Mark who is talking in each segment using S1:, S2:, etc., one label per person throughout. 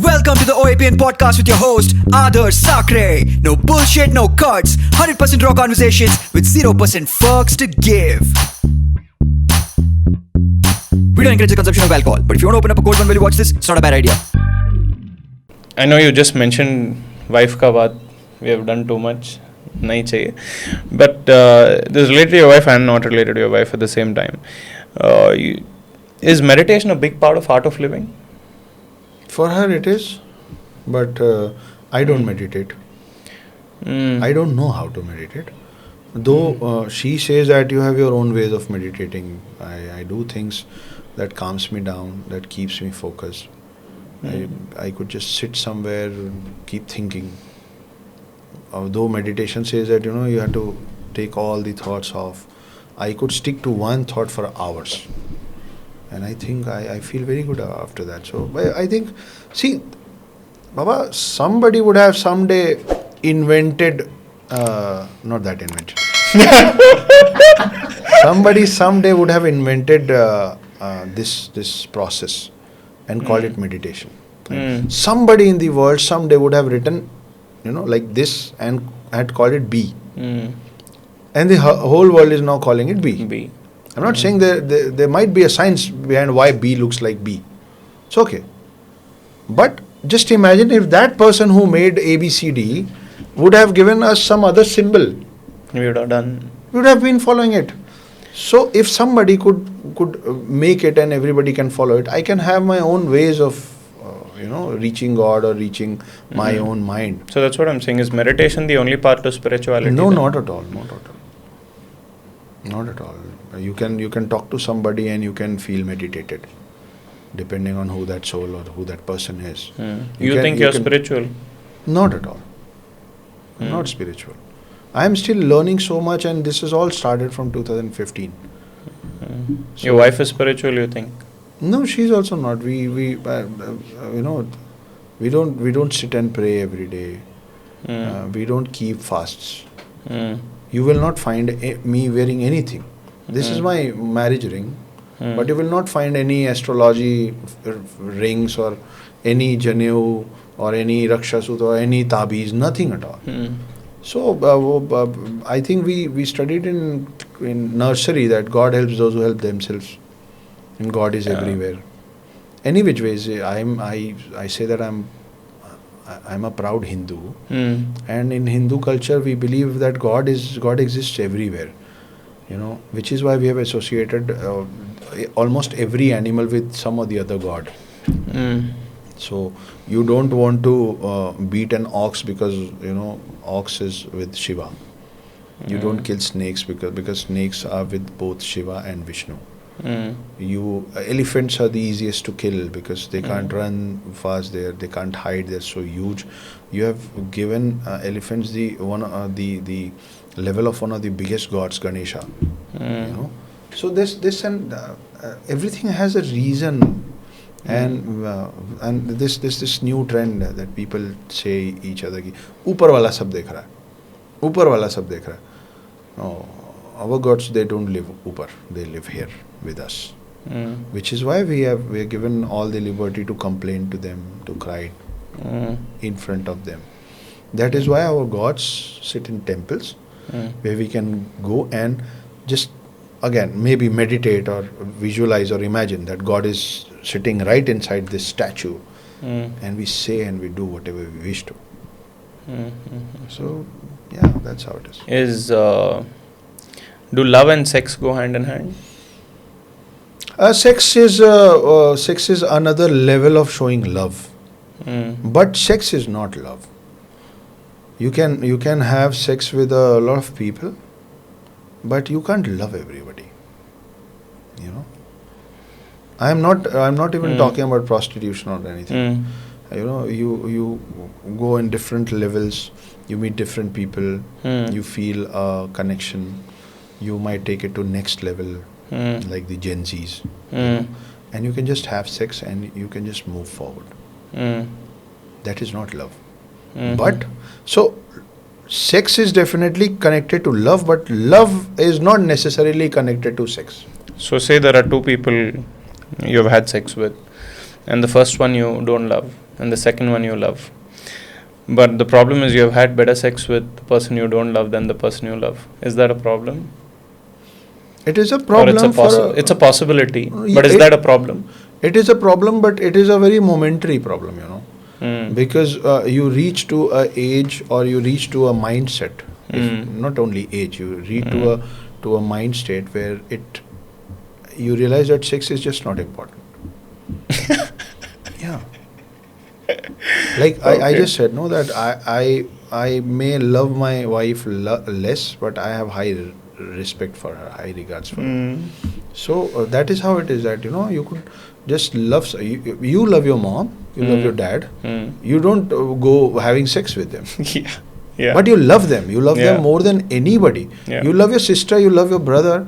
S1: Welcome to the OAPN podcast with your host, Adarsh Sakare. No bullshit, no cuts. 100% raw conversations with 0% fucks to give. We don't encourage the consumption of alcohol, but if you want to open up a cold one while you watch this, it's not a bad idea.
S2: I know you just mentioned wife ka baat. We have done too much. Nahi chahiye. But this is related to your wife and not related to your wife at the same time. Is meditation a big part of art of living?
S3: For her it is, but I don't meditate. I don't know how to meditate. Though she says that you have your own ways of meditating. I do things that calms me down, that keeps me focused. I could just sit somewhere and keep thinking. Although meditation says that you have to take all the thoughts off, I could stick to one thought for hours. And I think I feel very good after that. So I think, see, Baba, somebody would have someday invented, not that invention. Somebody someday would have invented this process and called it meditation. Somebody in the world someday would have written, like this and had called it B. And the whole world is now calling it B. I'm not saying there might be a science behind why B looks like B. It's okay. But just imagine if that person who made ABCD would have given us some other symbol.
S2: We would have done.
S3: We would have been following it. So if somebody could make it and everybody can follow it, I can have my own ways of reaching God or reaching my own mind.
S2: So that's what I'm saying. Is meditation the only part of spirituality?
S3: No, not at all. Not at all. You can talk to somebody and you can feel meditated, depending on who that soul or who that person is.
S2: You think you're spiritual?
S3: Not at all. I'm not spiritual. I am still learning so much, and this has all started from 2015. So
S2: your wife is spiritual, you think?
S3: No, she's also not. We don't sit and pray every day. We don't keep fasts. You will not find me wearing anything. This is my marriage ring, but you will not find any astrology rings or any janu or any rakshasut or any tabiz, nothing at all. So I think we studied in nursery that God helps those who help themselves, and God is everywhere. Any which ways, I say that I'm a proud Hindu, and in Hindu culture we believe that God exists everywhere. Which is why we have associated almost every animal with some or the other god. So you don't want to beat an ox because ox is with Shiva. You don't kill snakes because snakes are with both Shiva and Vishnu. Elephants are the easiest to kill because they can't run fast there, they can't hide, they're so huge. You have given elephants the level of one of the biggest gods, Ganesha. So this and everything has a reason, and this new trend that people say each other ki upar wala sab dekh raha hai. No, our gods, they don't live upar, they live here with us. Which is why we are given all the liberty to complain to them, to cry in front of them. That is why our gods sit in temples, where we can go and just again maybe meditate or visualize or imagine that God is sitting right inside this statue, and we say and we do whatever we wish to. So yeah, that's how it is.
S2: Do love and sex go hand in hand?
S3: Sex is another level of showing love, but sex is not love. You can have sex with a lot of people, but you can't love everybody. I'm not even talking about prostitution or anything. You go in different levels, you meet different people, you feel a connection, you might take it to next level, like the Gen Zs, and you can just have sex and you can just move forward. That is not love. But so sex is definitely connected to love, but love is not necessarily connected to sex.
S2: So say there are two people you've had sex with, and the first one you don't love, and the second one you love. But the problem is you have had better sex with the person you don't love than the person you love. Is that a problem?
S3: It is a
S2: Or
S3: problem
S2: it's a possibility. But is that a problem?
S3: It is a problem, but it is a very momentary problem, because you reach to a age, or you reach to a mindset. Not only age, you reach to a mind state where you realize that sex is just not important. Yeah. Like I just said, no, that I may love my wife less, but I have high respect for her, high regards for her. So that is how it is, that you could just love. You love your mom, you love your dad. You don't go having sex with them.
S2: Yeah.
S3: But you love them. You love them more than anybody.
S2: Yeah.
S3: You love your sister. You love your brother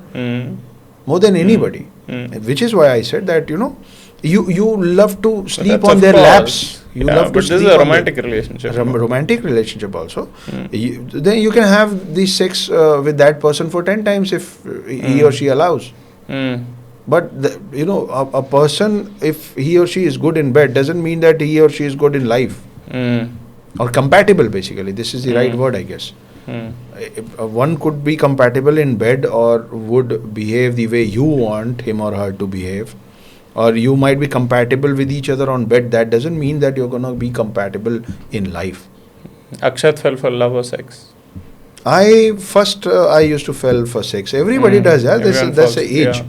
S3: more than anybody. Which is why I said that you love to sleep on their laps. You love to
S2: but
S3: sleep
S2: this is a
S3: on
S2: romantic relationship.
S3: romantic relationship also. Then you can have the sex with that person for 10 times if he or she allows. But a person, if he or she is good in bed, doesn't mean that he or she is good in life. Or compatible, basically. This is the right word, I guess. One could be compatible in bed, or would behave the way you want him or her to behave. Or you might be compatible with each other on bed. That doesn't mean that you're going to be compatible in life.
S2: Akshat fell for love or sex?
S3: I used to fall for sex. Everybody does, yeah. That's the age.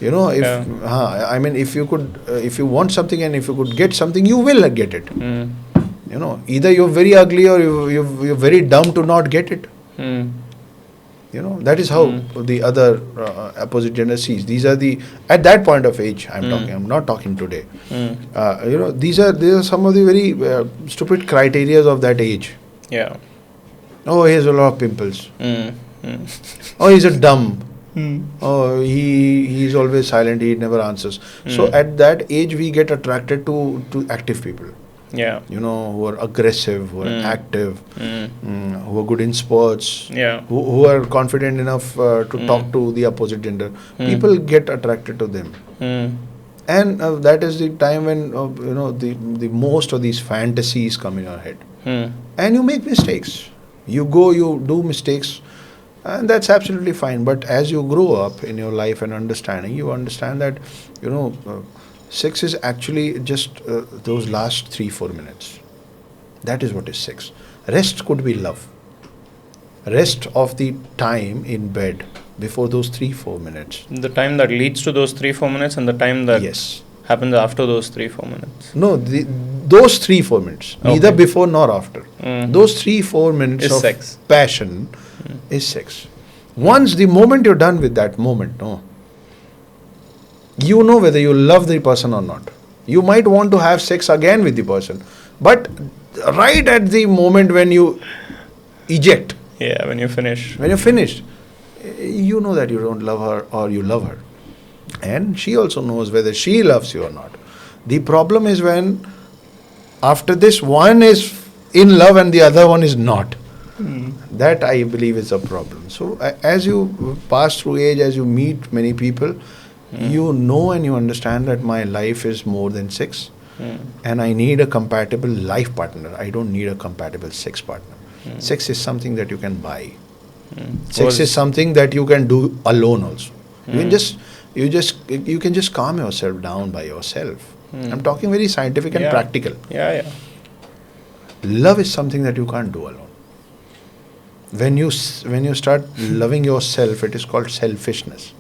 S3: If if you want something and if you could get something, you will get it. Either you're very ugly or you're very dumb to not get it. That is how the other opposite gender sees. These are at that point of age I'm talking. I'm not talking today. These are some of the very stupid criteria of that age.
S2: Yeah.
S3: Oh, he has a lot of pimples. Oh, he's a dumb. Oh, he's always silent. He never answers. So at that age, we get attracted to active people.
S2: Yeah.
S3: Who are aggressive, who are active, who are good in sports,
S2: Yeah.
S3: who are confident enough to talk to the opposite gender. People get attracted to them. And that is the time when the most of these fantasies come in your head. And you make mistakes. You do mistakes, and that's absolutely fine. But as you grow up in your life and understanding, you understand that sex is actually just those last 3-4 minutes. That is what is sex. Rest could be love. Rest of the time in bed before those 3-4 minutes.
S2: The time that leads to those 3-4 minutes, and the time that happens after those 3-4 minutes.
S3: No, those 3-4 minutes. Neither before nor after. Those 3-4 minutes of
S2: sex.
S3: Passion is sex. Once the moment you're done with that moment, you know whether you love the person or not. You might want to have sex again with the person, but right at the moment when you eject,
S2: when you finish,
S3: you know that you don't love her or you love her, and she also knows whether she loves you or not. The problem is when after this one is in love and the other one is not. That, I believe, is a problem. So as you pass through age, as you meet many people, you know and you understand that my life is more than sex, and I need a compatible life partner. I don't need a compatible sex partner. Sex is something that you can buy. Sex is something that you can do alone also. You can just calm yourself down by yourself. I'm talking very scientific and practical. Love is something that you can't do alone. When you start loving yourself, it is called selfishness.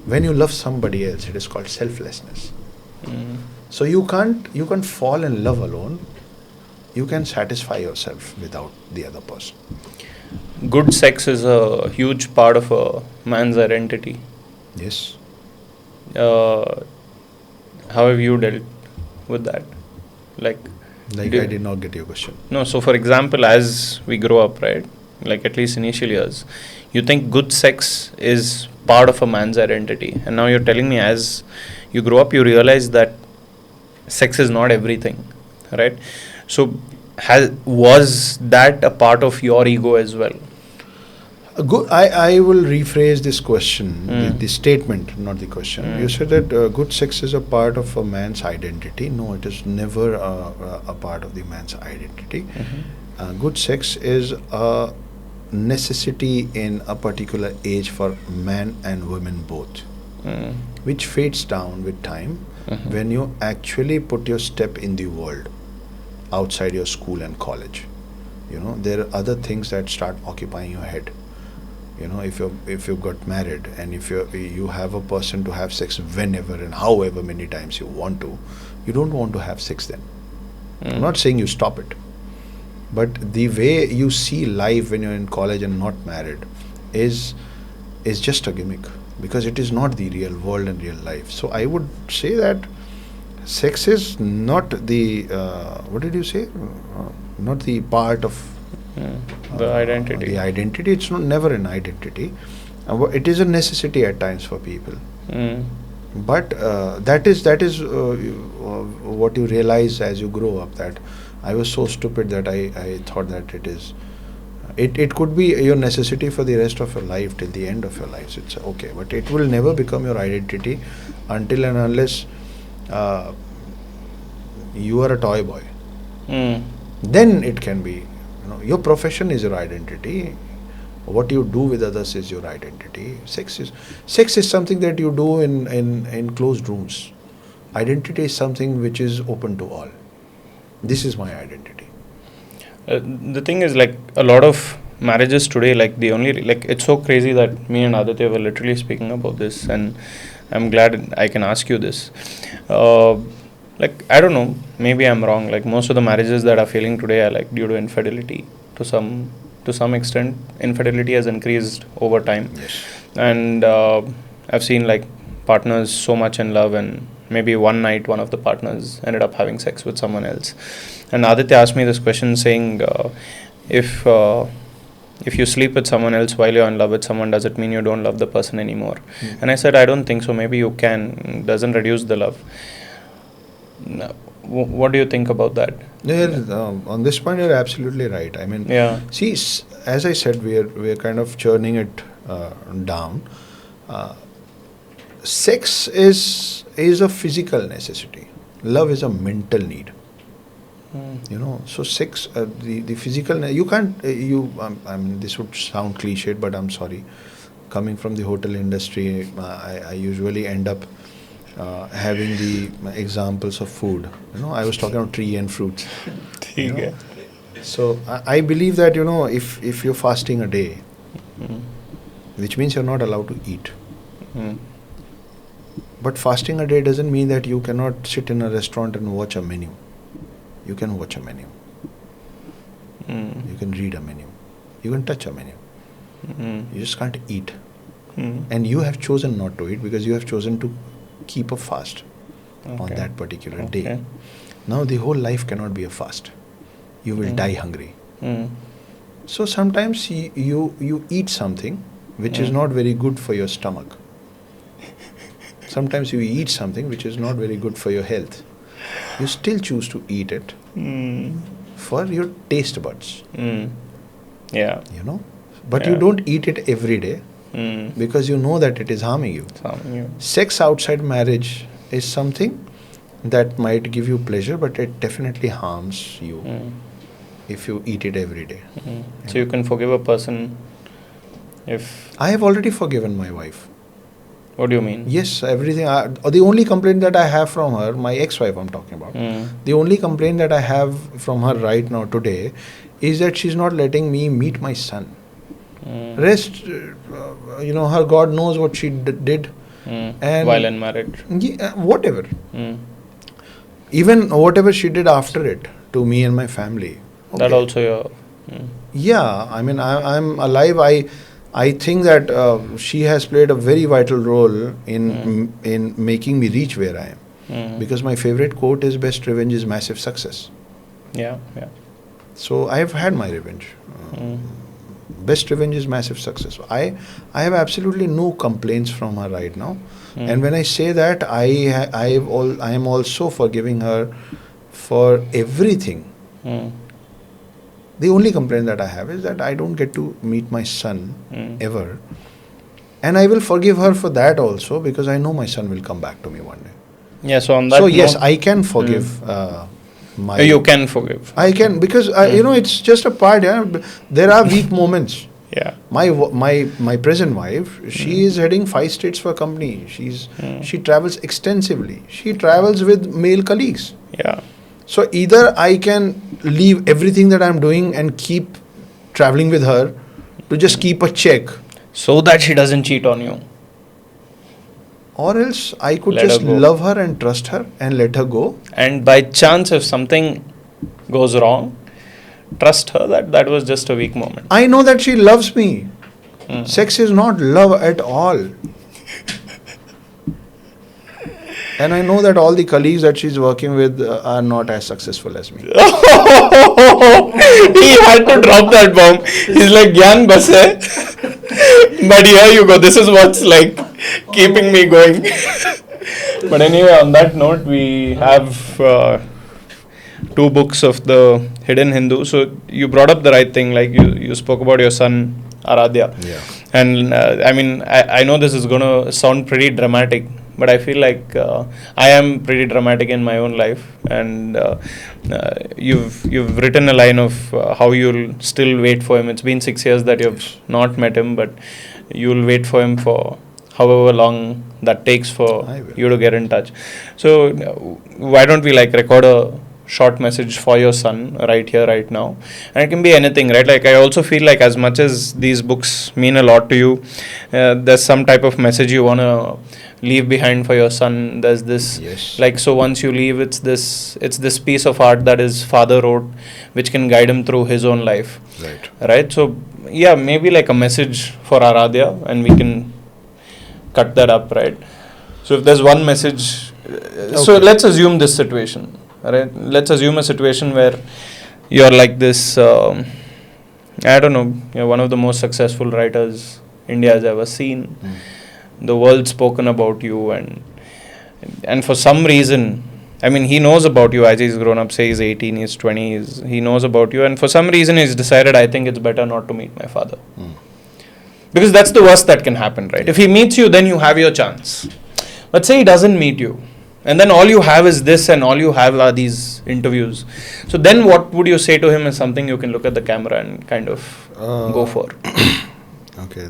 S3: When you love somebody else, it is called selflessness. So you can't fall in love alone. You can satisfy yourself without the other person.
S2: Good sex is a huge part of a man's identity.
S3: Yes.
S2: How have you dealt with that?
S3: I did not get your question.
S2: No, so for example, as we grow up, right? At least initial years, you think good sex is part of a man's identity. And now you're telling me as you grow up, you realize that sex is not everything, right? So was that a part of your ego as well?
S3: I will rephrase this question, the statement, not the question. You said that good sex is a part of a man's identity. No, it is never a part of the man's identity. Good sex is a necessity in a particular age for man and women both, which fades down with time when you actually put your step in the world outside your school and college. You know, there are other things that start occupying your head. You know, if you got married and if you have a person to have sex whenever and however many times you want to, you don't want to have sex then. I'm not saying you stop it, but the way you see life when you're in college and not married is just a gimmick, because it is not the real world and real life. So I would say that sex is not the what did you say? Not the part of
S2: the identity.
S3: The identity. It's never an identity. It is a necessity at times for people. But that is what you realize as you grow up, that I was so stupid that I thought that it is. It could be your necessity for the rest of your life till the end of your life. So it's okay, but it will never become your identity until and unless you are a toy boy. Then it can be. You know, your profession is your identity. What you do with others is your identity. Sex is something that you do in closed rooms. Identity is something which is open to all. This is my identity.
S2: The thing is, like, a lot of marriages today, like, the only, like, it's so crazy that me and Aditya were literally speaking about this, and I'm glad I can ask you this. Like, I don't know, maybe I'm wrong. Like, most of the marriages that are failing today are, like, due to infidelity. To some extent, infidelity has increased over time.
S3: Yes.
S2: And I've seen, like, partners so much in love, and maybe one night one of the partners ended up having sex with someone else. And Aditya asked me this question saying, if you sleep with someone else while you're in love with someone, does it mean you don't love the person anymore? And I said, I don't think so. Maybe you can. It doesn't reduce the love. What do you think about that?
S3: On this point, you're absolutely right. I mean, see, as I said, we're kind of churning it down. Sex is a physical necessity. Love is a mental need. You know, so sex, the physical, you can't, I mean, this would sound cliched, but I'm sorry. Coming from the hotel industry, I usually end up having the examples of food. You know, I was talking about tree and fruits. You know? So I believe that, you know, if you're fasting a day, which means you're not allowed to eat. But fasting a day doesn't mean that you cannot sit in a restaurant and watch a menu. You can watch a menu. You can read a menu. You can touch a menu. You just can't eat. And you have chosen not to eat because you have chosen to keep a fast on that particular day. Now the whole life cannot be a fast. You will die hungry. So sometimes you eat something which is not very good for your stomach. Sometimes you eat something which is not very good for your health. You still choose to eat it for your taste buds.
S2: Yeah.
S3: You know? But you don't eat it every day because you know that it is harming you. Sex outside marriage is something that might give you pleasure, but it definitely harms you if you eat it every day.
S2: So you can forgive a person if...
S3: I have already forgiven my wife.
S2: What do you mean?
S3: Yes, everything. The only complaint that I have from her, my ex-wife I'm talking about, the only complaint that I have from her right now today is that she's not letting me meet my son. Rest, you know, her God knows what she did. And
S2: while in marriage.
S3: Whatever. Even whatever she did after it to me and my family. Okay.
S2: That also your...
S3: Yeah, I mean, I'm alive. I think that she has played a very vital role in making me reach where I am. Because my favorite quote is, best revenge is massive success.
S2: Yeah.
S3: So I have had my revenge. Best revenge is massive success. I have absolutely no complaints from her right now. And when I say that, I am also forgiving her for everything The only complaint that I have is that I don't get to meet my son ever. And I will forgive her for that also, because I know my son will come back to me one day.
S2: Yeah, so on that
S3: So yes,
S2: note,
S3: I can forgive my...
S2: you can forgive.
S3: I can, because it's just a part. Yeah? There are weak moments.
S2: Yeah.
S3: My present wife, she is heading 5 states for a company. She travels extensively. She travels with male colleagues.
S2: Yeah.
S3: So either I can leave everything that I'm doing and keep traveling with her to just keep a check,
S2: So that she doesn't cheat on you.
S3: or else I could
S2: Let
S3: just
S2: her go.
S3: love her and trust her and let her go.
S2: And by chance, if something goes wrong, trust her that was just a weak moment.
S3: I know that she loves me. Sex is not love at all. And I know that all the colleagues that she's working with are not as successful as me.
S2: He had to drop that bomb. He's like, Gyan bas hai. But here you go. This is what's like keeping me going. But anyway, on that note, we have 2 books of the hidden Hindu. So you brought up the right thing. Like you spoke about your son Aradhya.
S3: Yeah.
S2: And I know this is going to sound pretty dramatic, but I feel like I am pretty dramatic in my own life. And you've written a line of how you'll still wait for him. It's been 6 years that you've not met him, but you'll wait for him for however long that takes for you to get in touch. So why don't we record a short message for your son right here, right now? And it can be anything, right? Like, I also feel like as much as these books mean a lot to you, there's some type of message you want to leave behind for your son. There's this, so once you leave, it's this piece of art that his father wrote, which can guide him through his own life. Right? So yeah, maybe like a message for Aradhya, and we can cut that up, right? So if there's one message, so let's assume this situation, right? Let's assume a situation where you're like this, I don't know, you're one of the most successful writers India has ever seen. The world's spoken about you, and for some reason, I mean, he knows about you as he's grown up. Say he's 18, he's 20, he knows about you, and for some reason he's decided, I think it's better not to meet my father. Because that's the worst that can happen, right? If he meets you, then you have your chance. But say he doesn't meet you, and then all you have is this, and all you have are these interviews. So then what would you say to him is something you can look at the camera and kind of go for?
S3: Okay,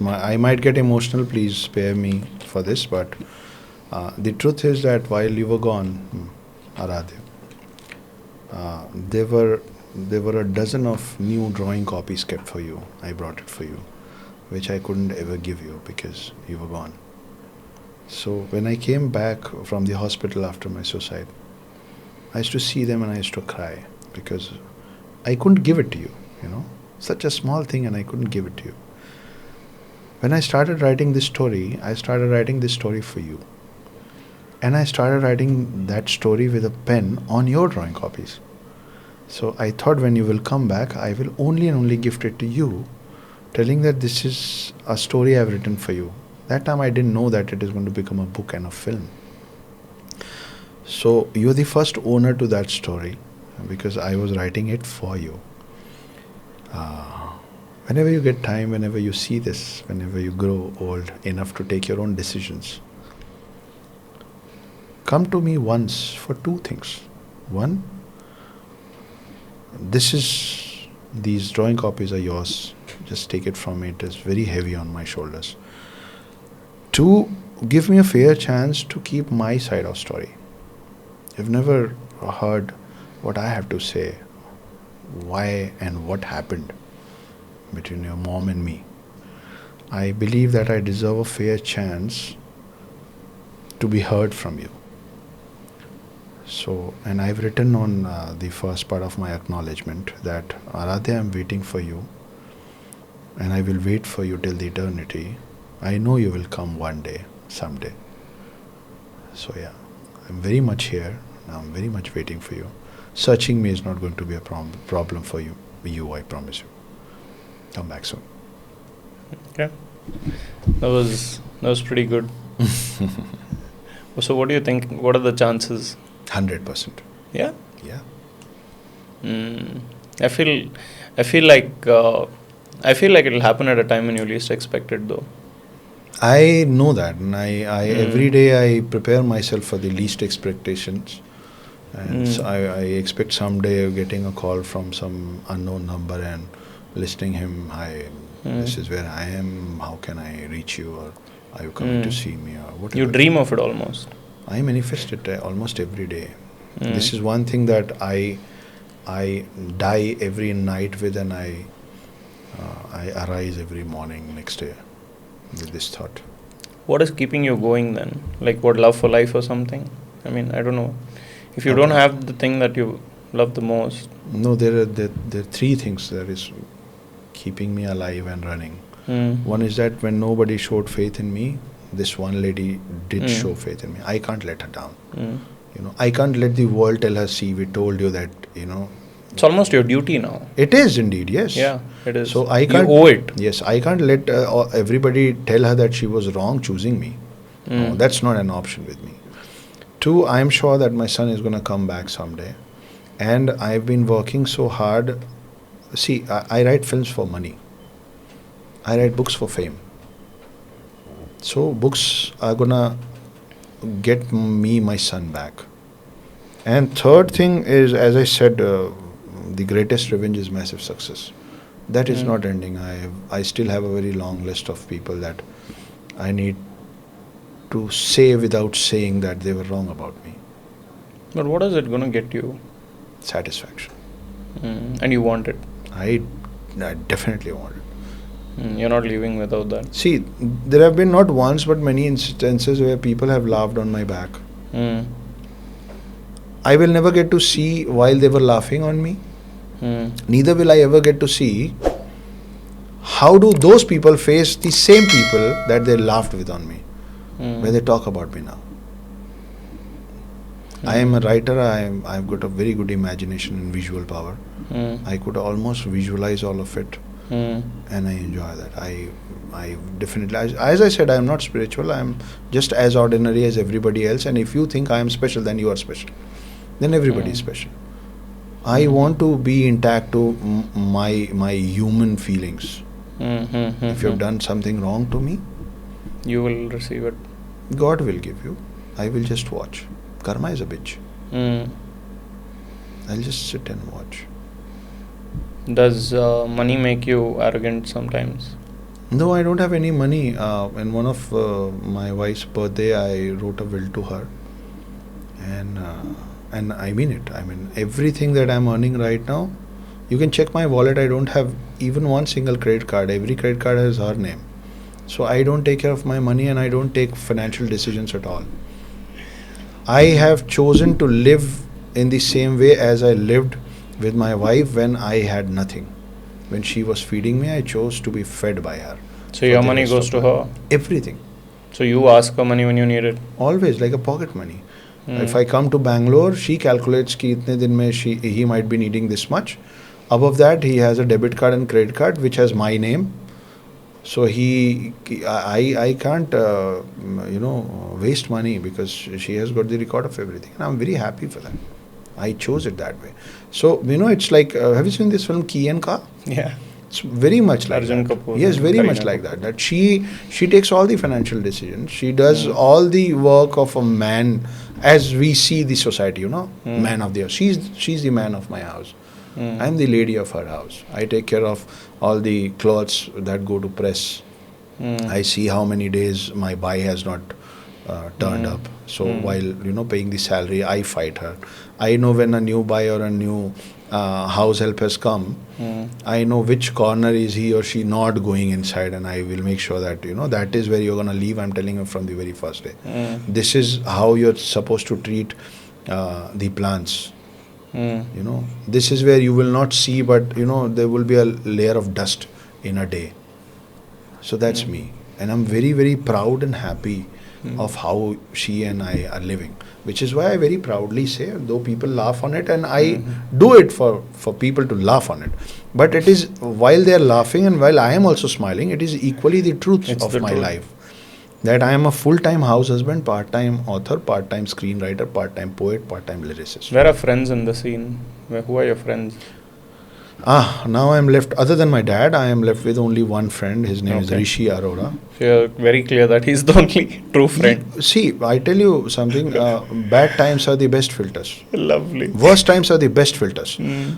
S3: I might get emotional. Please spare me for this, but the truth is that while you were gone, Aradhya, there were a dozen of new drawing copies kept for you. I brought it for you, which I couldn't ever give you because you were gone. So when I came back from the hospital after my suicide, I used to see them and I used to cry because I couldn't give it to you, such a small thing, and I couldn't give it to you. When I started writing this story, I started writing this story for you. And I started writing that story with a pen on your drawing copies. So I thought when you will come back, I will only and only gift it to you, telling that this is a story I've written for you. That time I didn't know that it is going to become a book and a film. So you're the first owner to that story because I was writing it for you. Whenever you get time, whenever you see this, whenever you grow old enough to take your own decisions, come to me once for 2 things. One, these drawing copies are yours. Just take it from me. It is very heavy on my shoulders. 2, give me a fair chance to keep my side of story. You've never heard what I have to say, why and what happened between your mom and me. I believe that I deserve a fair chance to be heard from you. So, and I've written on the first part of my acknowledgement that Aradhya, I'm waiting for you, and I will wait for you till the eternity. I know you will come one day, someday. So yeah, I'm very much here. I'm very much waiting for you. Searching me is not going to be a problem for you, I promise you. Come back soon.
S2: Okay. That was pretty good. So what do you think? What are the chances?
S3: 100%.
S2: Yeah?
S3: Yeah.
S2: I feel, I feel like, I feel like it'll happen at a time when you least expect it, though.
S3: I know that, and I every day I prepare myself for the least expectations, and so I expect someday of getting a call from some unknown number and listening him. Hi, this is where I am. How can I reach you? Or are you coming to see me? Or whatever.
S2: You dream of it almost.
S3: I manifest it almost every day. This is one thing that I die every night with, and I arise every morning next day with this thought.
S2: What is keeping you going then? Like what, love for life or something? I mean, I don't know. If you don't have the thing that you love the most.
S3: No, there are three things that is keeping me alive and running. One is that when nobody showed faith in me, this one lady did show faith in me. I can't let her down. You know, I can't let the world tell her, see, we told you that, you know.
S2: It's almost your duty now.
S3: It is indeed, yes.
S2: Yeah, it is.
S3: So I can't.
S2: You owe it.
S3: Yes, I can't let everybody tell her that she was wrong choosing me. No, that's not an option with me. Two, I am sure that my son is going to come back someday. And I've been working so hard. See, I write films for money. I write books for fame. So books are going to get me my son back. And third thing is, as I said, the greatest revenge is massive success. That is not ending. I still have a very long list of people that I need to say without saying that they were wrong about me.
S2: But what is it going to get you?
S3: Satisfaction.
S2: And you want it.
S3: I definitely want it.
S2: You're not leaving without that.
S3: See, there have been not once but many instances where people have laughed on my back. I will never get to see while they were laughing on me. Neither will I ever get to see how do those people face the same people that they laughed with on me when they talk about me now. I am a writer. I've got a very good imagination and visual power. I could almost visualize all of it, and I enjoy that. I definitely, as I said, I am not spiritual. I am just as ordinary as everybody else. And if you think I am special, then you are special. Then everybody is special. I want to be intact to my human feelings. If you have done something wrong to me,
S2: you will receive it.
S3: God will give you. I will just watch. Karma is a bitch. I'll just sit and watch.
S2: Does money make you arrogant sometimes?
S3: No, I don't have any money. In one of my wife's birthday, I wrote a will to her, and I mean it. I mean everything that I'm earning right now. You can check my wallet. I don't have even one single credit card. Every credit card has her name. So I don't take care of my money, and I don't take financial decisions at all. I have chosen to live in the same way as I lived with my wife when I had nothing. When she was feeding me, I chose to be fed by her.
S2: So your money goes to her?
S3: Everything.
S2: So you ask her money when you need it?
S3: Always, like a pocket money. If I come to Bangalore, she calculates ki itne din mein he might be needing this much. Above that, he has a debit card and credit card which has my name. So I can't waste money because she has got the record of everything, and I'm very happy for that. I chose it that way. So it's like, have you seen this film Key and Ka?
S2: Yeah.
S3: It's very much like
S2: Arjun
S3: that.
S2: Kapoor.
S3: Yes, very much like that. That she takes all the financial decisions. She does all the work of a man as we see the society. Man of the house. She's the man of my house. I'm the lady of her house. I take care of all the clothes that go to press. I see how many days my buy has not turned up. So while paying the salary, I fight her. I know when a new buy or a new house help has come. I know which corner is he or she not going inside, and I will make sure that that is where you're gonna leave. I'm telling you from the very first day. This is how you're supposed to treat the plants. This is where you will not see, but there will be a layer of dust in a day. So that's me, and I'm very, very proud and happy of how she and I are living, which is why I very proudly say, though people laugh on it, and I do it for people to laugh on it, but it is while they are laughing and while I am also smiling, it is equally the truth of my life. That I am a full-time house husband, part-time author, part-time screenwriter, part-time poet, part-time lyricist.
S2: Where are friends in the scene? Who are your friends?
S3: Now I'm left, other than my dad, I am left with only one friend. His name is
S2: Okay.
S3: Rishi Arora.
S2: You're very clear that he's the only true friend.
S3: See, I tell you something, bad times are the best filters.
S2: Lovely.
S3: Worst times are the best filters.
S2: Mm.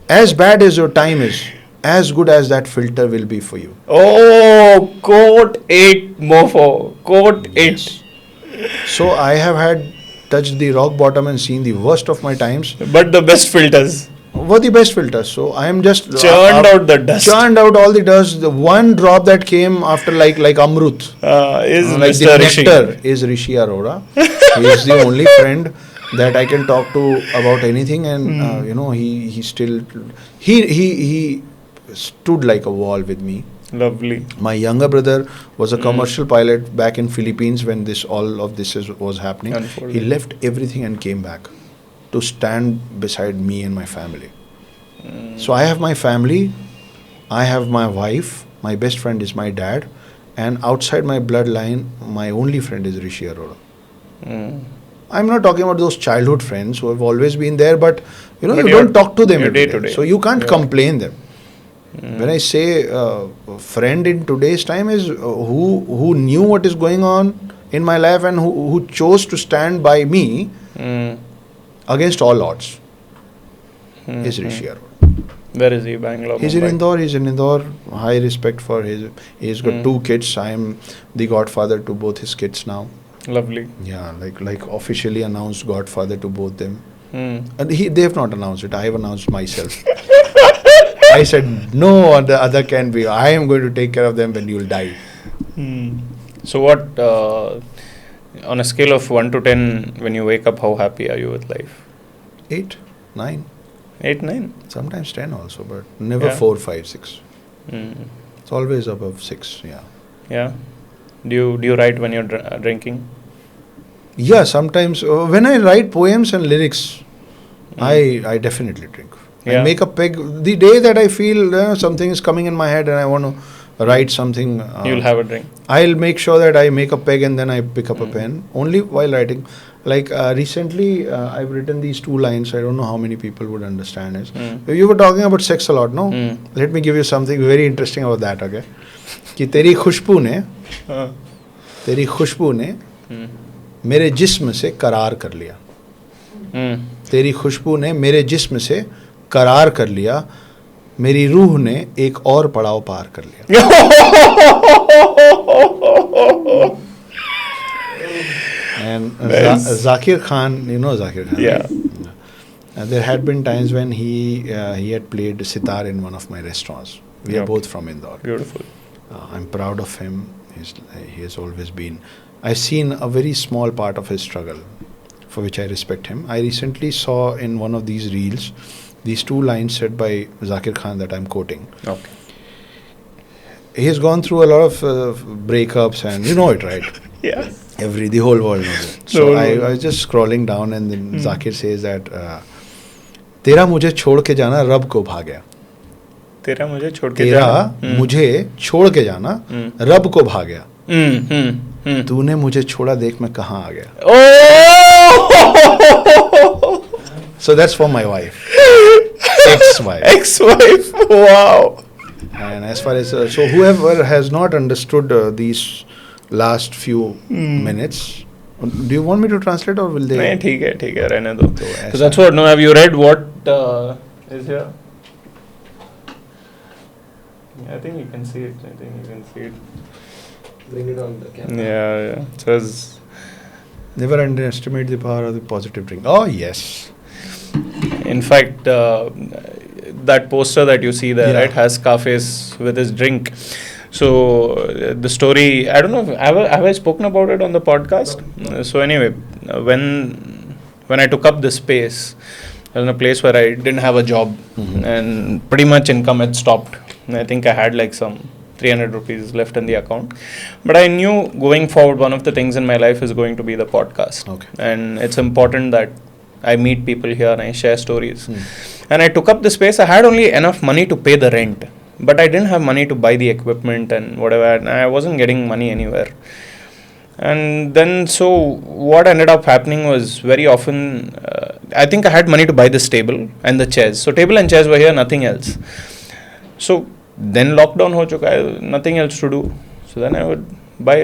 S3: As bad as your time is, as good as that filter will be for you.
S2: Oh, quote it, mofo. Quote it.
S3: So I have had touched the rock bottom and seen the worst of my times
S2: But the best filters.
S3: were the best filters. So I am just
S2: Churned out the dust.
S3: Churned out all the dust. The one drop that came after like Amrut,
S2: Is
S3: like
S2: Mr.
S3: the
S2: Rishi.
S3: nectar, is Rishi Arora. He is the only friend that I can talk to about anything, and he still he stood like a wall with me.
S2: Lovely.
S3: My younger brother was a commercial pilot back in Philippines when all of this was happening.
S2: Unfolded.
S3: He left everything and came back to stand beside me and my family. So I have my family, I have my wife, my best friend is my dad, and outside my bloodline, my only friend is Rishi Arora.
S2: Mm.
S3: I'm not talking about those childhood friends who have always been there, but
S2: But
S3: you
S2: your-
S3: don't talk to them
S2: your
S3: every
S2: day to
S3: day.
S2: day.
S3: So you can't
S2: Yeah.
S3: complain them. When I say friend in today's time is who knew what is going on in my life and who chose to stand by me
S2: Mm.
S3: against all odds is
S2: Mm.
S3: Rishi Arora.
S2: Where is he? Bangalore.
S3: He's in
S2: Mumbai?
S3: Indore. He's in Indore. High respect for he's got
S2: Mm.
S3: 2 kids. I am the godfather to both his kids now.
S2: Lovely.
S3: Yeah, like officially announced godfather to both them.
S2: Mm.
S3: And they have not announced it. I have announced myself. I said no other can be. I am going to take care of them when you'll die.
S2: Mm. So what? On a scale of 1 to 10, when you wake up, how happy are you with life?
S3: 8, 9,
S2: 8, 9.
S3: sometimes 10 also, but never
S2: Yeah.
S3: 4, 5, 6.
S2: Mm.
S3: It's always above 6. Yeah.
S2: Yeah. Do you write when you're drinking?
S3: Yeah, sometimes when I write poems and lyrics, I definitely drink. I
S2: Yeah.
S3: make a peg. The day that I feel something is coming in my head and I want to write something,
S2: You'll have a drink.
S3: I'll make sure that I make a peg and then I pick up a pen only while writing. Like recently, I've written these 2 lines. I don't know how many people would understand it.
S2: Mm.
S3: You were talking about sex a lot, no?
S2: Mm.
S3: Let me give you something very interesting about that, okay? कि तेरी खुशबू ने
S2: Mm.
S3: मेरे जिस्म से करार कर लिया.
S2: Mm.
S3: तेरी खुशबू ने मेरे जिस्म से करार कर लिया. मेरी रूह ने एक और पड़ाव पार कर लिया. And
S2: Nice.
S3: Zakir Khan, you know Zakir Khan?
S2: Yeah.
S3: There had been times when he had played sitar in one of my restaurants. We are
S2: Okay.
S3: both from Indore.
S2: Beautiful.
S3: I'm proud of him. He has always been. I've seen a very small part of his struggle, for which I respect him. I recently saw in one of these reels these 2 lines said by Zakir Khan that I'm quoting.
S2: Okay.
S3: He has gone through a lot of breakups, and you know it, right?
S2: Yeah.
S3: The whole world knows it.
S2: The
S3: So
S2: whole
S3: I
S2: world.
S3: was just scrolling down, and then Zakir says that तेरा मुझे छोड़ के जाना रब को भाग्या.
S2: तेरा मुझे छोड़ के
S3: तेरा
S2: जाना.
S3: मुझे छोड़ के जाना रब को भाग्या.
S2: Mm.
S3: तूने मुझे छोड़ा देख मैं कहाँ आ गया.
S2: Oh!
S3: So that's for my wife, ex-wife.
S2: Ex-wife. Wow.
S3: And as far as so whoever has not understood these last few minutes, do you want me to translate or will they?
S2: नहीं ठीक है रहने दो.
S3: तो
S2: So
S3: ऐसा
S2: that's what. No, have you read what is here? I think you can see it.
S4: Bring it on the camera.
S2: Yeah. It says.
S3: Never underestimate the power of the positive drink. Oh yes.
S2: In fact, that poster that you see there,
S3: Yeah.
S2: right, has Scarface with his drink. So the story, I don't know, have I spoken about it on the podcast? So anyway, when I took up this space, I was in a place where I didn't have a job, and pretty much income had stopped. And I think I had like some 300 rupees left in the account. But I knew going forward, one of the things in my life is going to be the podcast.
S3: Okay.
S2: And it's important that I meet people here and I share stories. And I took up the space. I had only enough money to pay the rent, but I didn't have money to buy the equipment and whatever. And I wasn't getting money anywhere. And then, so what ended up happening was very often, I think I had money to buy this table and the chairs. So table and chairs were here, nothing else. So then lockdown ho chuka hai, nothing else to do. So then I would buy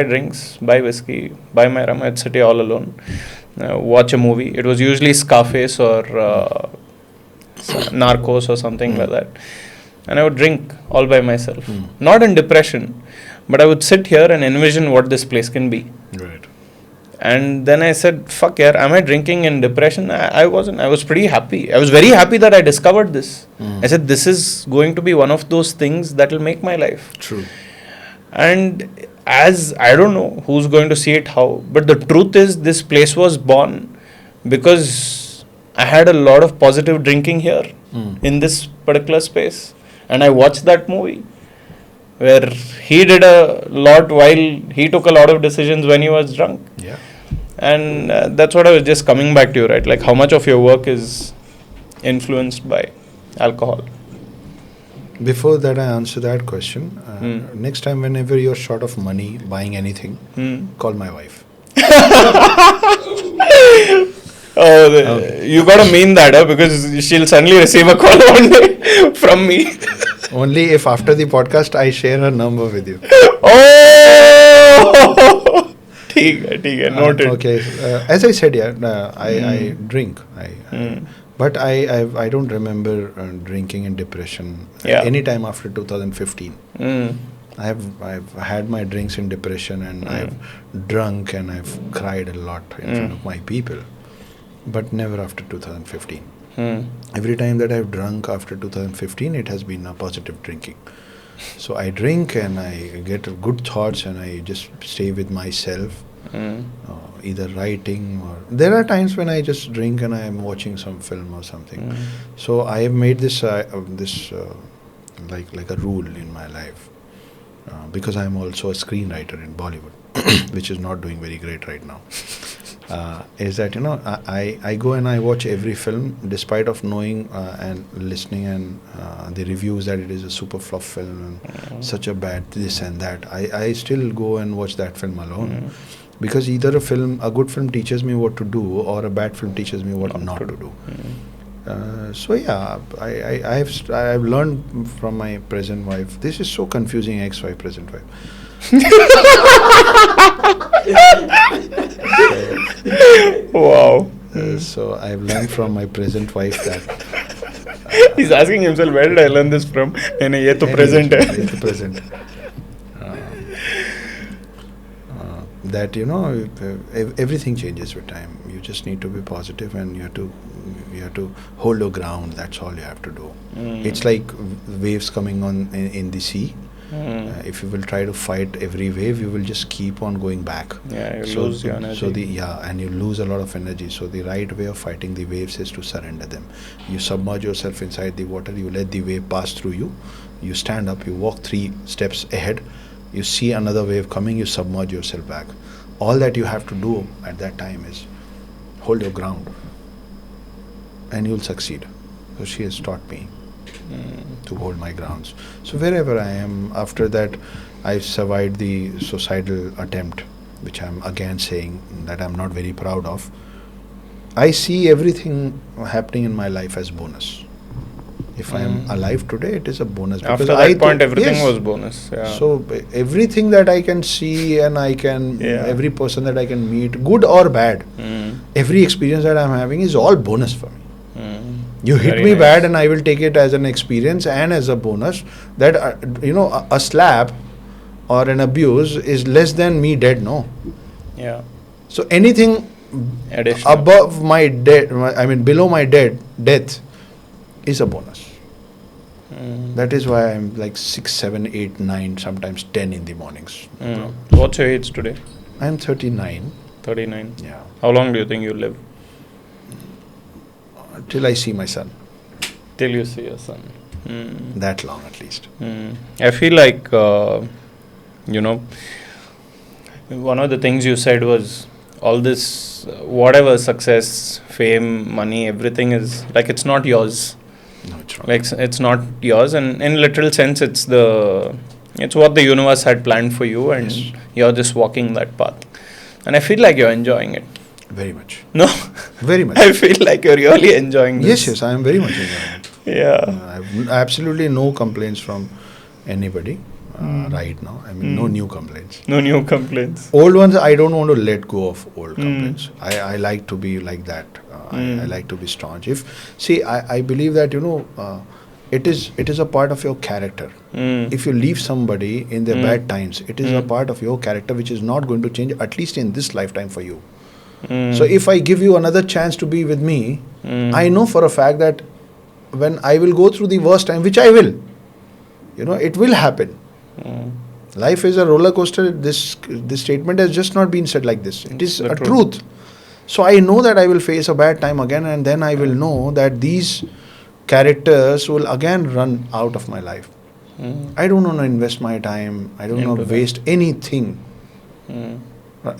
S2: drinks, buy whiskey, buy my rum. I'd sit here all alone, watch a movie. It was usually Scarface or Narcos or something like that. And I would drink all by myself. Not in depression, but I would sit here and envision what this place can be.
S3: Right.
S2: And then I said, fuck yeah, am I drinking in depression? I wasn't. I was pretty happy. I was very happy that I discovered this. I said, this is going to be one of those things that will make my life.
S3: True.
S2: And as I don't know who's going to see it how, but the truth is this place was born because I had a lot of positive drinking here in this particular space. And I watched that movie where he did a lot while he took a lot of decisions when he was drunk.
S3: Yeah.
S2: And that's what I was just coming back to you, right? Like how much of your work is influenced by alcohol?
S3: Before that I answer that question, next time whenever you're short of money buying anything, call my wife.
S2: You gotta mean that, because she'll suddenly receive a call one day from me.
S3: Only if after the podcast I share her number with you.
S2: Oh! ठीक है, noted.
S3: Okay, as I said, I drink. But I don't remember drinking in depression any time after 2015. I've had my drinks in depression, and I've drunk and I've cried a lot in front of my people, but never after 2015. Every time that I've drunk after 2015, it has been a positive drinking. So I drink and I get good thoughts and I just stay with myself, either writing or... There are times when I just drink and I am watching some film or something. So I have made this like a rule in my life, because I am also a screenwriter in Bollywood, which is not doing very great right now. Is that, I go and I watch every film despite of knowing and listening and the reviews that it is a super flop film and such a bad this and that. I still go and watch that film alone, because either a good film teaches me what to do, or a bad film teaches me what not to do. So yeah, I've learned from my present wife. This is so confusing, ex-wife, present wife.
S2: Wow.
S3: So I've learned from my present wife that...
S2: He's asking himself, where did I learn this from? And ye to present hai.
S3: Ye to present. That, everything changes with time. You just need to be positive, and you have to hold your ground. That's all you have to do. It's like waves coming on in the sea. If you will try to fight every wave, you will just keep on going back.
S2: Yeah, you lose your energy.
S3: And you lose a lot of energy. So the right way of fighting the waves is to surrender them. You submerge yourself inside the water. You let the wave pass through you. You stand up. You walk 3 steps ahead. You see another wave coming. You submerge yourself back. All that you have to do at that time is hold your ground, and you'll succeed. So she has taught me to hold my grounds. So wherever I am, after that, I've survived the suicidal attempt, which I'm again saying that I'm not very proud of. I see everything happening in my life as bonus. If I am alive today, it is a bonus.
S2: After that point, everything was bonus. Yeah.
S3: So everything that I can see and every person that I can meet, good or bad, every experience that I'm having is all bonus for me. You hit
S2: Very
S3: me
S2: nice.
S3: bad, and I will take it as an experience and as a bonus. That a slap or an abuse is less than me dead. No.
S2: Yeah.
S3: So anything
S2: Additional.
S3: above my below my death is a bonus. That is why I'm like 6, 7, 8, 9, sometimes 10 in the mornings.
S2: What's your age today?
S3: I'm 39.
S2: 39.
S3: Yeah.
S2: How long do you think you'll live?
S3: Till I see my son.
S2: Till you see your son.
S3: That long at least.
S2: I feel like, one of the things you said was all this, whatever success, fame, money, everything is like it's not yours.
S3: No, it's wrong.
S2: Like it's not yours, and in literal sense, it's what the universe had planned for you, and you're just walking that path. And I feel like you're enjoying it.
S3: Very much.
S2: No,
S3: Very much.
S2: I feel like you're really enjoying this.
S3: Yes, I am very much enjoying it.
S2: Yeah.
S3: I have absolutely no complaints from anybody right now. I mean, no new complaints.
S2: No new complaints.
S3: Old ones, I don't want to let go of old complaints. I like to be like that. I like to be staunch. I believe that, it is a part of your character. If you leave somebody in their bad times, it is a part of your character which is not going to change, at least in this lifetime for you. So if I give you another chance to be with me, I know for a fact that when I will go through the worst time, which I will, it will happen. Life is a roller coaster. This statement has just not been said like this. It is a truth. So I know that I will face a bad time again, and then I will know that these characters will again run out of my life. I don't want to invest my time. I don't want to waste anything.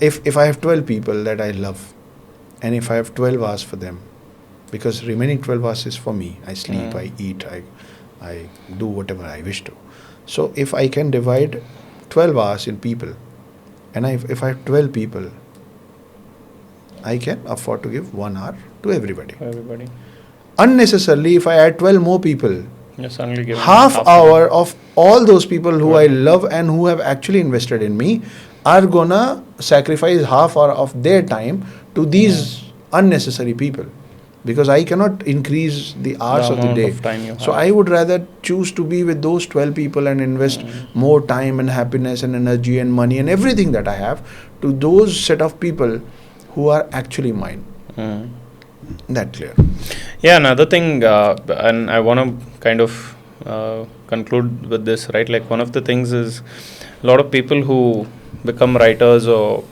S3: If I have 12 people that I love, and if I have 12 hours for them, because remaining 12 hours is for me. I sleep, I eat, I do whatever I wish to. So if I can divide 12 hours in people, and if I have 12 people, I can afford to give 1 hour to everybody. Unnecessarily, if I add 12 more people,
S2: You're suddenly giving
S3: half hour of all those people who I love and who have actually invested in me are gonna sacrifice half hour of their time to these unnecessary people, because I cannot increase the hours of the
S2: amount
S3: day.
S2: of time you
S3: So
S2: have.
S3: I would rather choose to be with those 12 people and invest more time and happiness and energy and money and everything that I have to those set of people who are actually mine. That clear.
S2: Yeah, another thing, and I want to kind of conclude with this, right? Like, one of the things is a lot of people who become writers or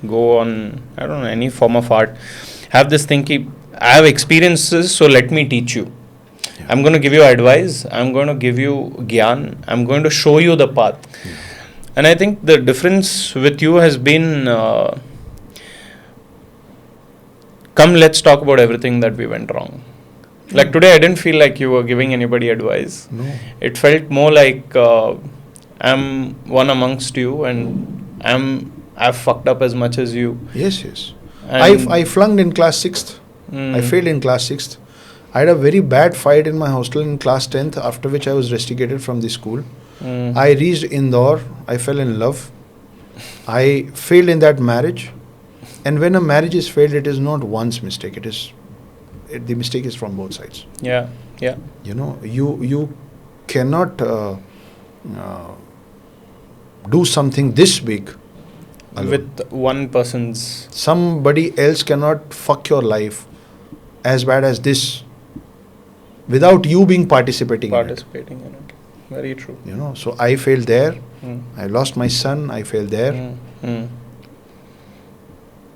S2: go on, I don't know, any form of art, have this thinking, I have experiences, so let me teach you.
S3: Yeah.
S2: I'm going to give you advice, I'm going to give you gyan, I'm going to show you the path. And I think the difference with you has been, come, let's talk about everything that we went wrong. Like today, I didn't feel like you were giving anybody advice.
S3: No.
S2: It felt more like I'm one amongst you, and I've fucked up as much as you.
S3: Yes.
S2: And
S3: I flunked in class 6th. I failed in class 6th. I had a very bad fight in my hostel in class 10th, after which I was rusticated from the school. I reached Indore. I fell in love. I failed in that marriage. And when a marriage is failed, it is not one's mistake. The mistake is from both sides.
S2: Yeah.
S3: You cannot do something this big alone.
S2: With one person's.
S3: Somebody else cannot fuck your life as bad as this without you being participating in it.
S2: Very true.
S3: So I failed there. I lost my son. I failed there.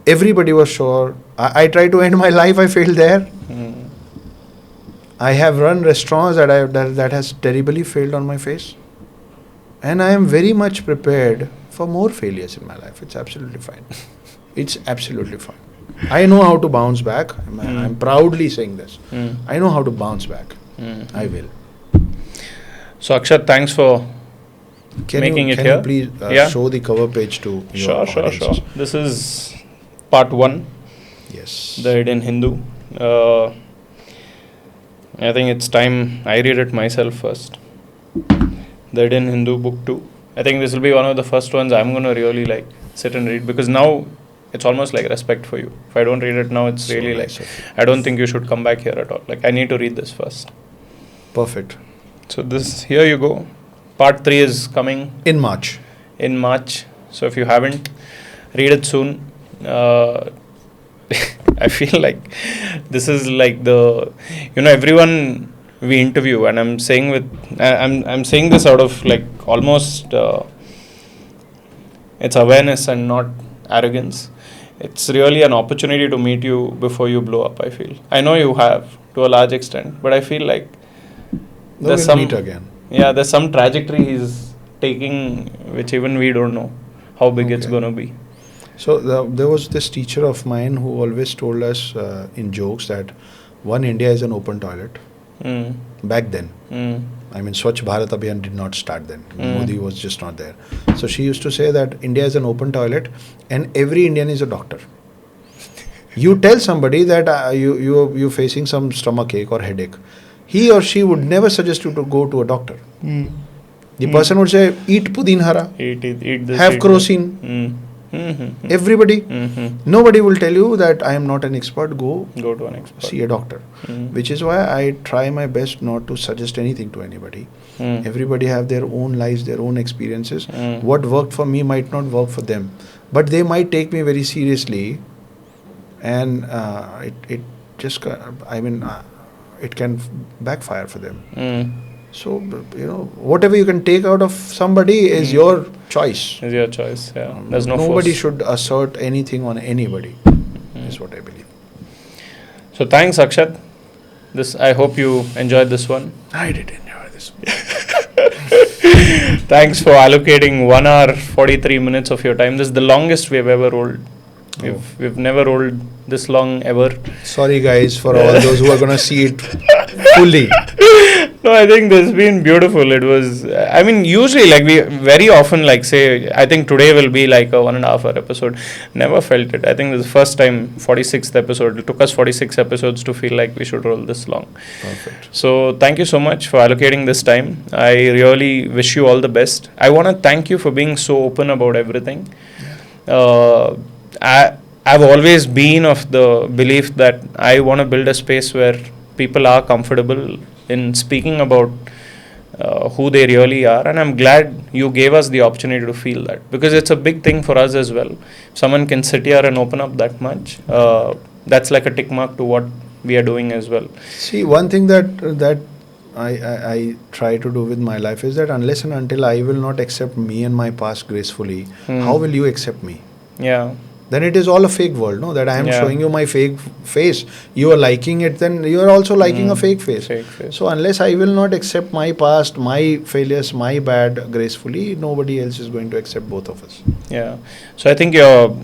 S3: Everybody was sure. I tried to end my life. I failed there. I have run restaurants that has terribly failed on my face. And I am very much prepared for more failures in my life. It's absolutely fine. It's absolutely fine. I know how to bounce back. I'm proudly saying this. I know how to bounce back. I will.
S2: So Akshat, thanks for making it here.
S3: Can you please show the cover page to your audiences?
S2: Sure. This is part 1.
S3: Yes.
S2: The Hidden Hindu. I think it's time I read it myself first. The Hidden Hindu book 2. I think this will be one of the first ones I'm going to really sit and read, because now it's almost like respect for you. If I don't read it now, it's really
S3: nice of you.
S2: I don't think you should come back here at all. I need to read this first.
S3: Perfect.
S2: So here you go. Part 3 is coming
S3: In March.
S2: So if you haven't, read it soon. I feel like this is like everyone we interview, and I'm saying this out of almost it's awareness and not arrogance. It's really an opportunity to meet you before you blow up. I know you have to a large extent, but I feel like
S3: We'll meet again.
S2: Yeah, there's some trajectory he's taking which even we don't know how big it's going to be.
S3: So there was this teacher of mine who always told us in jokes that one India is an open toilet. Back then. I mean, Swachh Bharat Abhiyan did not start then. Modi was just not there. So she used to say that India is an open toilet and every Indian is a doctor. You tell somebody that you're facing some stomach ache or headache. He or she would never suggest you to go to a doctor. The person would say, eat pudinhara,
S2: Eat this.
S3: have
S2: eat
S3: crocin.
S2: that.
S3: Everybody.
S2: Mm-hmm.
S3: Nobody will tell you that I am not an expert. Go
S2: Go to an expert.
S3: see a doctor.
S2: Mm.
S3: Which is why I try my best not to suggest anything to anybody.
S2: Mm.
S3: Everybody have their own lives, their own experiences.
S2: Mm.
S3: What worked for me might not work for them, but they might take me very seriously, and it just it can backfire for them.
S2: Mm.
S3: So whatever you can take out of somebody is your choice.
S2: Is your choice. Yeah. There's no
S3: Nobody
S2: force.
S3: should assert anything on anybody. Is what I believe.
S2: So thanks, Akshat. I hope you enjoyed this one.
S3: I did enjoy this.
S2: Thanks for allocating 1 hour 43 minutes of your time. This is the longest we have ever rolled. We've never rolled this long ever.
S3: Sorry guys for all those who are gonna see it fully.
S2: No, I think this has been beautiful. It was, I mean, usually like we very often like say, I think today will be like a 1.5 hour episode. Never felt it. I think this is the first time, 46th episode. It took us 46 episodes to feel like we should roll this long.
S3: Perfect.
S2: So thank you so much for allocating this time. I really wish you all the best. I want to thank you for being so open about everything. I've always been of the belief that I want to build a space where people are comfortable in speaking about who they really are, and I'm glad you gave us the opportunity to feel that, because it's a big thing for us as well. If someone can sit here and open up that much, that's like a tick mark to what we are doing as well.
S3: See, one thing that I try to do with my life is that unless and until I will not accept me and my past gracefully, how will you accept me?
S2: Yeah.
S3: Then it is all a fake world, no? That I am
S2: Yeah.
S3: showing you my fake face. You are liking it, then you are also liking a fake face.
S2: Fake face.
S3: So unless I will not accept my past, my failures, my bad gracefully, nobody else is going to accept both of us.
S2: Yeah. So I think your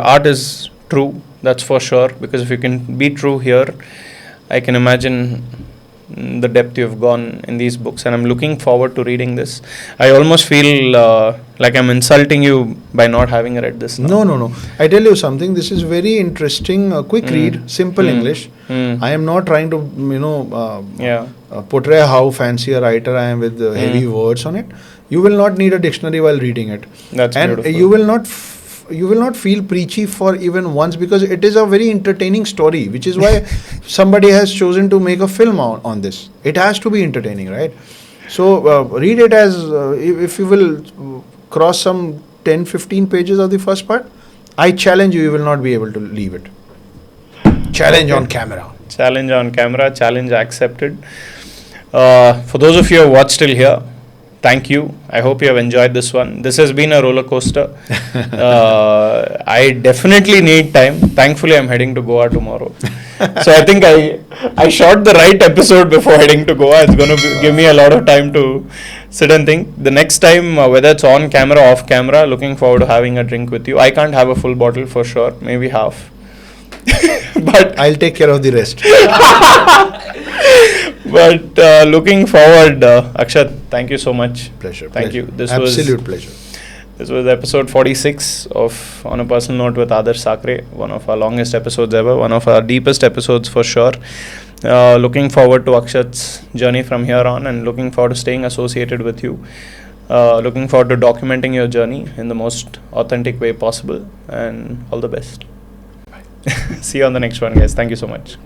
S2: art is true. That's for sure. Because if you can be true here, I can imagine the depth you've gone in these books, and I'm looking forward to reading this. I almost feel like I'm insulting you by not having read this now.
S3: No. I tell you something. This is very interesting. Quick read, simple English. I am not trying to, portray how fancy a writer I am with heavy words on it. You will not need a dictionary while reading it.
S2: That's
S3: and
S2: beautiful.
S3: you will not feel preachy for even once, because it is a very entertaining story, which is why somebody has chosen to make a film on this. It has to be entertaining, right? So read it as if you will cross some 10-15 pages of the first part, I challenge you, you will not be able to leave it. Challenge on camera.
S2: Challenge on camera, challenge accepted. For those of you who have watched till here, thank you. I hope you have enjoyed this one. This has been a roller coaster. I definitely need time. Thankfully, I'm heading to Goa tomorrow. So I think I shot the right episode before heading to Goa. It's going to give me a lot of time to sit and think. The next time, whether it's on camera or off camera, looking forward to having a drink with you. I can't have a full bottle for sure, maybe half. But
S3: I'll take care of the rest.
S2: But looking forward, Akshat, thank you so much.
S3: Pleasure.
S2: Thank you.
S3: Absolute pleasure.
S2: This was episode 46 of On a Personal Note with Adarsh Sakare, one of our longest episodes ever, one of our deepest episodes for sure. Looking forward to Akshat's journey from here on, and looking forward to staying associated with you. Looking forward to documenting your journey in the most authentic way possible, and all the best. Bye. See you on the next one, guys. Thank you so much.